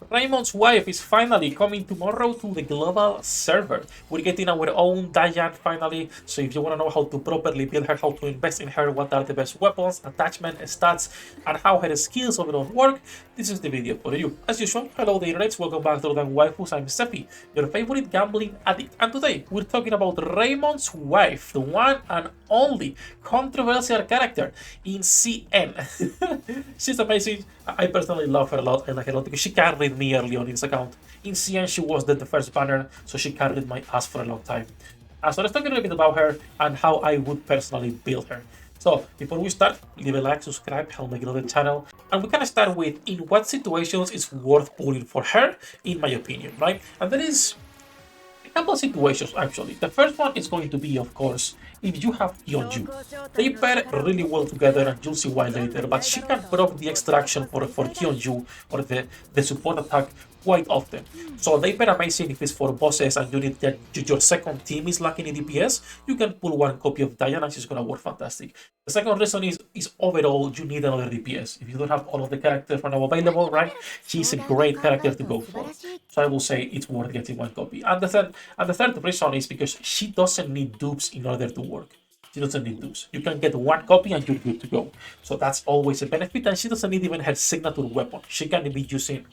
Raymond's wife is finally coming tomorrow to the global server. We're getting our own Daiyan finally, so if you want to know how to properly build her, how to invest in her, what are the best weapons, attachment, stats, and how her skills overall work, this is the video for you. As usual, hello the internets, welcome back to Daiyan Waifus, I'm Sefhi, your favorite gambling addict, and today we're talking about Raymond's wife, the one and only controversial character in CN. She's amazing. I personally love her a lot. I like her a lot because she carried me early on in this account. In CN, she was the first banner, so she carried my ass for a long time. So let's talk a little bit about her and how I would personally build her. So before we start, leave a like, subscribe, help me grow the channel, and we can start with in what situations it's worth pulling for her, in my opinion, right? And there is a couple of situations actually. The first one is going to be, of course, if you have Kyonju. They pair really well together, and you'll see why later, but she can proc the extraction for Kyonju or the support attack quite often. So they pair amazing if it's for bosses and you need that your second team is lacking in DPS, you can pull one copy of Daiyan and she's gonna work fantastic. The second reason is overall you need another DPS. If you don't have all of the characters for now available, right? She's a great character to go for. So I will say it's worth getting one copy. And the third reason is because she doesn't need dupes in order to work. She doesn't need dupes. You can get one copy and you're good to go. So that's always a benefit, and she doesn't need even her signature weapon. She can be using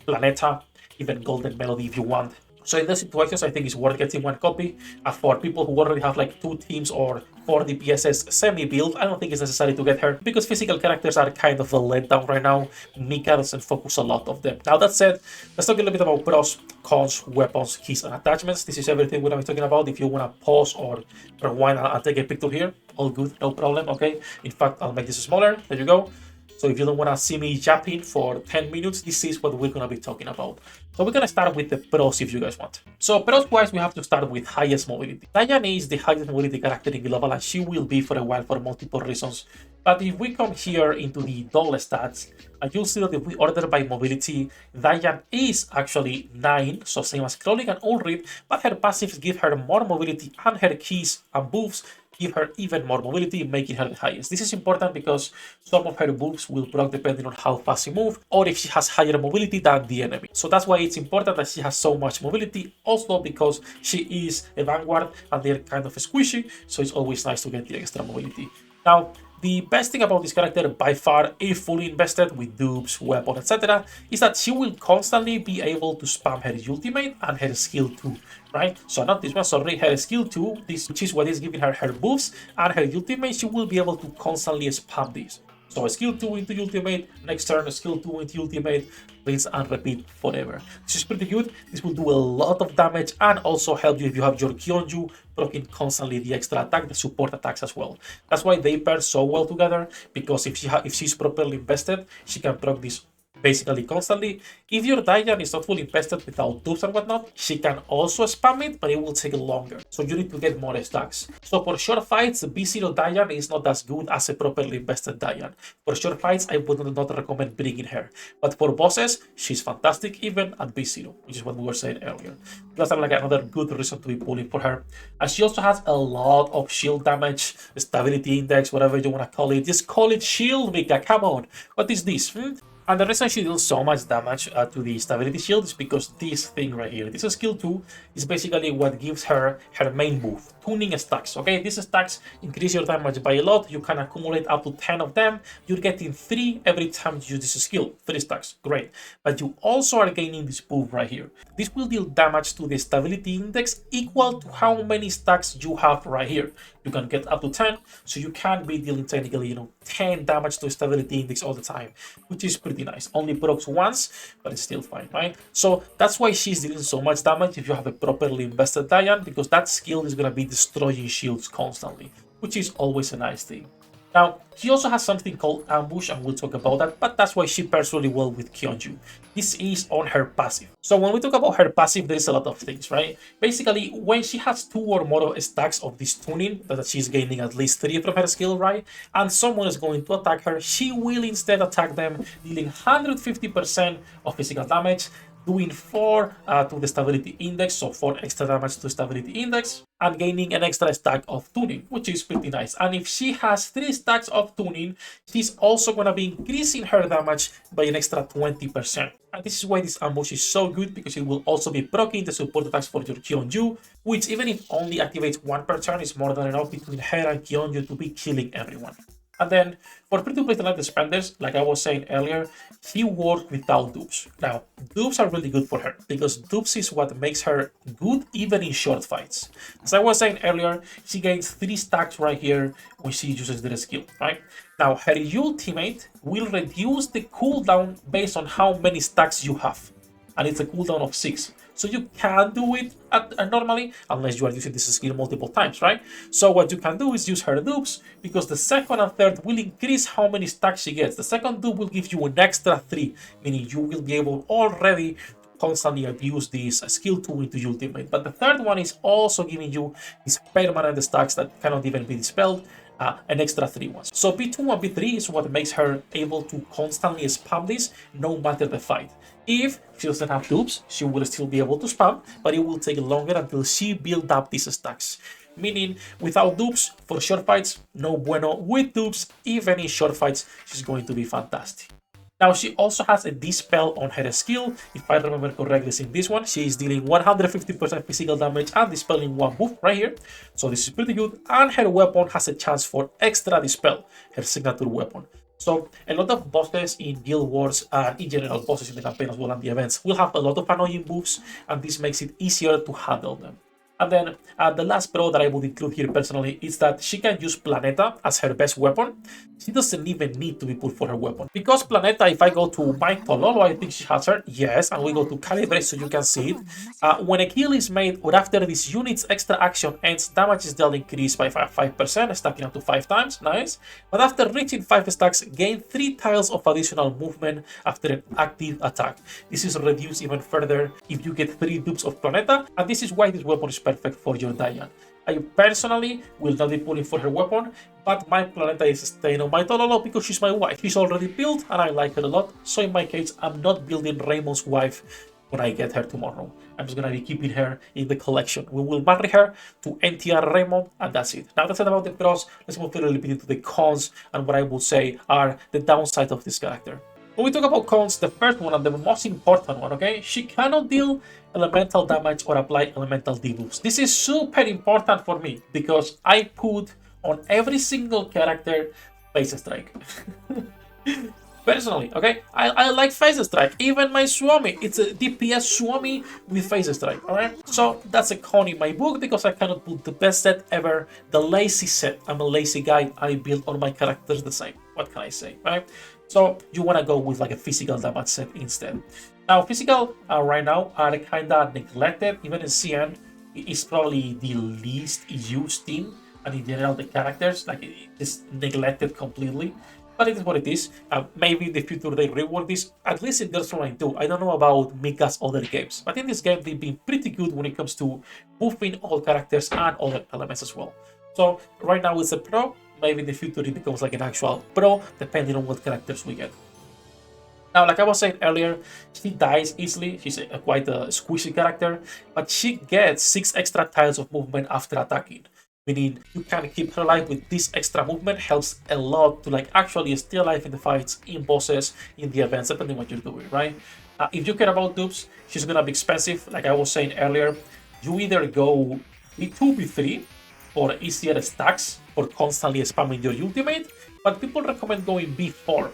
Planeta, even Golden Melody if you want. So in those situations, I think it's worth getting one copy. For people who already have like 2 teams or 4 DPSs semi-build, I don't think it's necessary to get her because physical characters are kind of a letdown right now. Mika doesn't focus a lot of them. Now that said, let's talk a little bit about pros, cons, weapons, keys, and attachments. This is everything we're going to be talking about. If you want to pause or rewind, I'll take a picture here. All good, no problem, okay? In fact, I'll make this smaller. There you go. So if you don't want to see me yapping for 10 minutes, this is what we're going to be talking about. So we're going to start with the pros if you guys want. So pros wise, we have to start with highest mobility. Daiyan is the highest mobility character in global, and she will be for a while for multiple reasons. But if we come here into the dull stats, you'll see that if we order by mobility, Daiyan is actually 9, so same as Crawling and Ulrid, but her passives give her more mobility and her keys and buffs give her even more mobility, making her the highest. This is important because some of her buffs will proc depending on how fast she moves, or if she has higher mobility than the enemy. So that's why it's important that she has so much mobility, also because she is a vanguard and they're kind of squishy, so it's always nice to get the extra mobility. Now, the best thing about this character, by far, if fully invested with dupes, weapon, etc., is that she will constantly be able to spam her ultimate and her skill 2, right? So not this one, sorry, her skill 2, which is what is giving her her buffs, and her ultimate, she will be able to constantly spam this. So skill 2 into ultimate, next turn skill 2 into ultimate, rinse and repeat forever. This is pretty good. This will do a lot of damage and also help you if you have your Kyonju proccing constantly the extra attack, the support attacks as well. That's why they pair so well together, because if she's properly invested, she can proc this basically constantly. If your Daiyan is not fully invested without dupes and whatnot, she can also spam it, but it will take longer. So you need to get more stacks. So for short fights, B0 Daiyan is not as good as a properly invested Daiyan. For short fights, I would not recommend bringing her. But for bosses, she's fantastic even at B0, which is what we were saying earlier. That's like another good reason to be pulling for her. And she also has a lot of shield damage, stability index, whatever you want to call it. Just call it shield, Mika, come on. What is this? And the reason she deals so much damage to the stability shield is because this thing right here, this skill 2, is basically what gives her her main move, tuning stacks. Okay, these stacks increase your damage by a lot. You can accumulate up to 10 of them. You're getting 3 every time you use this skill, 3 stacks, great. But you also are gaining this buff right here. This will deal damage to the stability index equal to how many stacks you have right here. You can get up to 10, so you can be dealing technically, 10 damage to stability index all the time, which is pretty nice. Only procs once, but it's still fine, right? So that's why she's dealing so much damage if you have a properly invested Daiyan, because that skill is going to be destroying shields constantly, which is always a nice thing. Now, she also has something called Ambush, and we'll talk about that, but that's why she pairs really well with Kyonju. This is on her passive. So when we talk about her passive, there's a lot of things, right? Basically, when she has 2 or more stacks of this tuning, that she's gaining at least 3 from her skill, right? And someone is going to attack her, she will instead attack them, dealing 150% of physical damage. doing 4 to the stability index, so 4 extra damage to stability index, and gaining an extra stack of tuning, which is pretty nice. And if she has 3 stacks of tuning, she's also going to be increasing her damage by an extra 20%. And this is why this ambush is so good, because it will also be proccing the support attacks for your Kyonju, which even if only activates 1 per turn, is more than enough between her and Kyonju to be killing everyone. And then for free-to-play talent spenders, like I was saying earlier, she works without dupes. Now, dupes are really good for her because dupes is what makes her good even in short fights. As I was saying earlier, she gains 3 stacks right here when she uses the skill, right? Now, her ultimate will reduce the cooldown based on how many stacks you have. And it's a cooldown of 6. So you can do it normally, unless you are using this skill multiple times, right? So what you can do is use her dupes, because the second and third will increase how many stacks she gets. The second dupe will give you an extra 3, meaning you will be able already to constantly abuse this skill 2 into ultimate. But the third one is also giving you these permanent stacks that cannot even be dispelled. An extra 3 ones. So B2 and B3 is what makes her able to constantly spam this no matter the fight. If she doesn't have dupes, she will still be able to spam, but it will take longer until she builds up these stacks. Meaning, without dupes, for short fights, no bueno. With dupes, even in short fights, she's going to be fantastic. Now, she also has a Dispel on her skill. If I remember correctly, in this one, she is dealing 150% physical damage and dispelling 1 buff right here. So this is pretty good. And her weapon has a chance for extra Dispel, her signature weapon. So a lot of bosses in Guild Wars and in general bosses in the campaign as well and the events will have a lot of annoying buffs, and this makes it easier to handle them. And then the last pro that I would include here personally is that she can use Planeta as her best weapon. She doesn't even need to be put for her weapon. Because Planeta, if I go to my Tololo, I think she has her. Yes, and we go to Calibrate so you can see it. When a kill is made or after this unit's extra action ends, damage is dealt increased by 5%, stacking up to 5 times. Nice. But after reaching 5 stacks, gain 3 tiles of additional movement after an active attack. This is reduced even further if you get 3 dupes of Planeta, and this is why this weapon is perfect for your Daiyan. I personally will not be pulling for her weapon, but my Planeta is staying on my Tololo because she's my wife. She's already built and I like her a lot, so in my case, I'm not building Raymond's wife when I get her tomorrow. I'm just gonna be keeping her in the collection. We will marry her to NTR Raymond, and that's it. Now that's it about the pros. Let's move a little bit into the cons and what I would say are the downside of this character. When we talk about cons, the first one and the most important one, okay? She cannot deal elemental damage or apply elemental debuffs. This is super important for me because I put on every single character Phase Strike. Personally, okay? I like Phase Strike. Even my Swami, it's a DPS Swami with Phase Strike, alright? So that's a con in my book because I cannot put the best set ever, the lazy set. I'm a lazy guy. I build all my characters the same. What can I say, right? So you want to go with like a physical damage set instead. Now, physical right now are kind of neglected. Even in CN, it's probably the least used team. And in general, the characters, like, it's neglected completely. But it is what it is. Maybe in the future they rework this, at least in Girls Online 2. I don't know about Mika's other games, but in this game they've been pretty good when it comes to buffing all characters and other elements as well. So right now it's a pro. Maybe in the future it becomes like an actual pro, depending on what characters we get. Now, like I was saying earlier, she dies easily. She's quite a squishy character, but she gets 6 extra tiles of movement after attacking. Meaning you can keep her alive with this extra movement, helps a lot to like actually stay alive in the fights, in bosses, in the events, depending on what you're doing, right? If you care about dupes, she's gonna be expensive. Like I was saying earlier, you either go B2, B3 for easier stacks for constantly spamming your ultimate, but people recommend going B4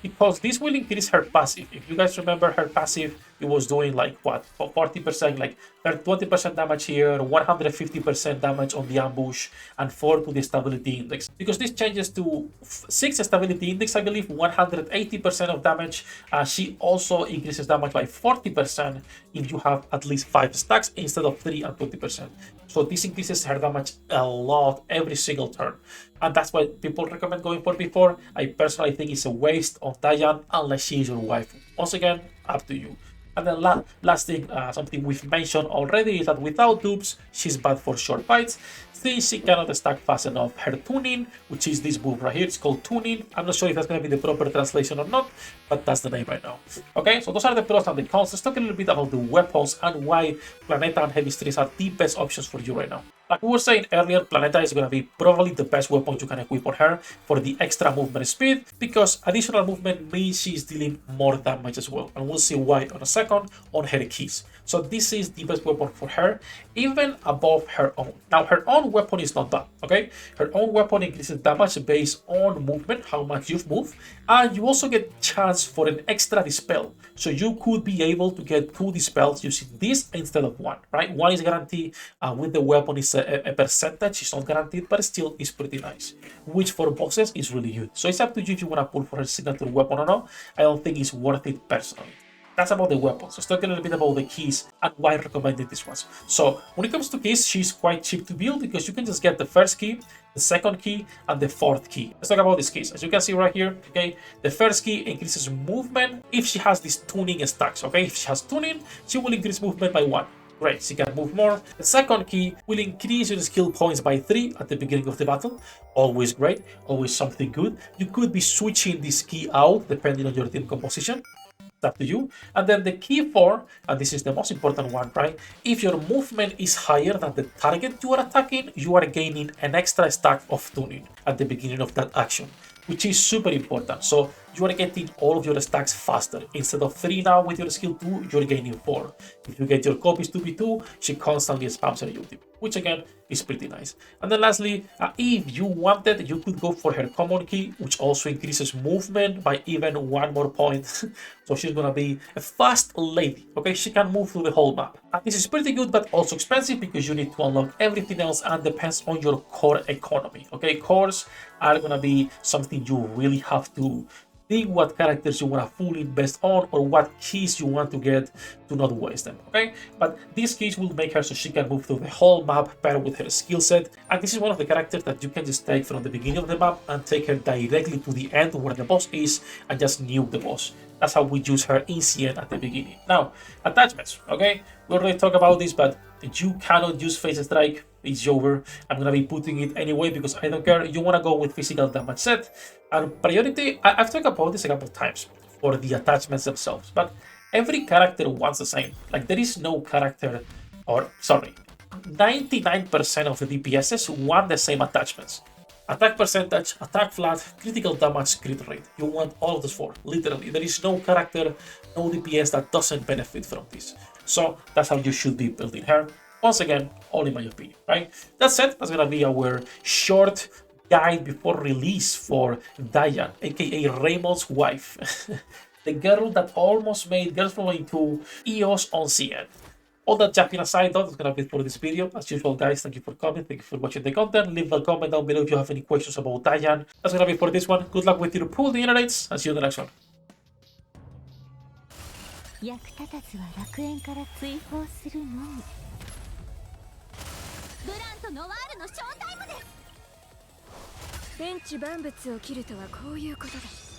because this will increase her passive. If you guys remember her passive, it was doing like what, 40%, like 20% damage here, 150% damage on the ambush, and 4 to the stability index. Because this changes to 6 stability index, I believe, 180% of damage. She also increases damage by 40% if you have at least 5 stacks instead of 3 and 20%. So this increases her damage a lot every single turn. And that's why people recommend going for B4. I personally think it's a waste of Daiyan unless she is your wife. Once again, up to you. And then last thing, something we've mentioned already, is that without dupes, she's bad for short fights, since she cannot stack fast enough. Her tuning, which is this move right here, it's called tuning. I'm not sure if that's going to be the proper translation or not, but that's the name right now. Okay, so those are the pros and the cons. Let's talk a little bit about the weapons and why Planeta and Heavy Strings are the best options for you right now. Like we were saying earlier, Planeta is going to be probably the best weapon you can equip on her for the extra movement speed, because additional movement means she's dealing more damage as well, and we'll see why in a second on her keys. So this is the best weapon for her, even above her own. Now her own weapon is not bad, okay? Her own weapon increases damage based on movement, how much you've moved, and you also get chance for an extra dispel. So you could be able to get 2 dispels using this instead of 1, right? 1 is guaranteed, with the weapon is a percentage, it's not guaranteed, but still is pretty nice, which for bosses is really good. So it's up to you if you want to pull for her signature weapon or not. I don't think it's worth it personally. That's about the weapons. Let's talk a little bit about the keys and why I recommended these ones. So when it comes to keys, she's quite cheap to build because you can just get the first key, the second key, and the fourth key. Let's talk about these keys. As you can see right here, okay, the first key increases movement if she has these tuning stacks, okay? If she has tuning, she will increase movement by 1. Great, she can move more. The second key will increase your skill points by 3 at the beginning of the battle. Always great, always something good. You could be switching this key out depending on your team composition. Up to you. And then the key 4, and this is the most important one, right? If your movement is higher than the target you are attacking, you are gaining an extra stack of tuning at the beginning of that action, which is super important. So you are getting all of your stacks faster. Instead of 3 now with your skill 2, you're gaining 4. If you get your copies 2v2, she constantly spams her ulti, which again is pretty nice. And then lastly, if you wanted, you could go for her common key, which also increases movement by even 1 more point. So she's gonna be a fast lady, okay? She can move through the whole map. And this is pretty good, but also expensive because you need to unlock everything else and depends on your core economy, okay? Cores are gonna be something you really have to think what characters you want to fully invest on or what keys you want to get to not waste them, okay? But these keys will make her so she can move through the whole map better with her skill set, and this is one of the characters that you can just take from the beginning of the map and take her directly to the end where the boss is and just nuke the boss. That's how we use her in CN at the beginning. Now, attachments, okay? We already talked about this, but you cannot use Phase Strike. It's over. I'm gonna be putting it anyway because I don't care. You wanna go with physical damage set. And priority, I've talked about this a couple of times for the attachments themselves, but every character wants the same. Like there is no character, or sorry, 99% of the DPSs want the same attachments. Attack percentage, attack flat, critical damage, crit rate. You want all of those 4, literally. There is no character, no DPS that doesn't benefit from this. So that's how you should be building her. Once again, all in my opinion, right? That said, that's gonna be our short guide before release for Daiyan, aka Raymond's wife. The girl that almost made Girls From into EOS on CN. All that jacking aside, though, that's gonna be it for this video. As usual, guys, thank you for coming, thank you for watching the content. Leave a comment down below if you have any questions about Daiyan. That's gonna be it for this one. Good luck with your pool generates, and see you in the next one. 役立たずは楽園から追放するのみ。ブランとノワールのショータイムです。天地万物を切るとはこういうことだ。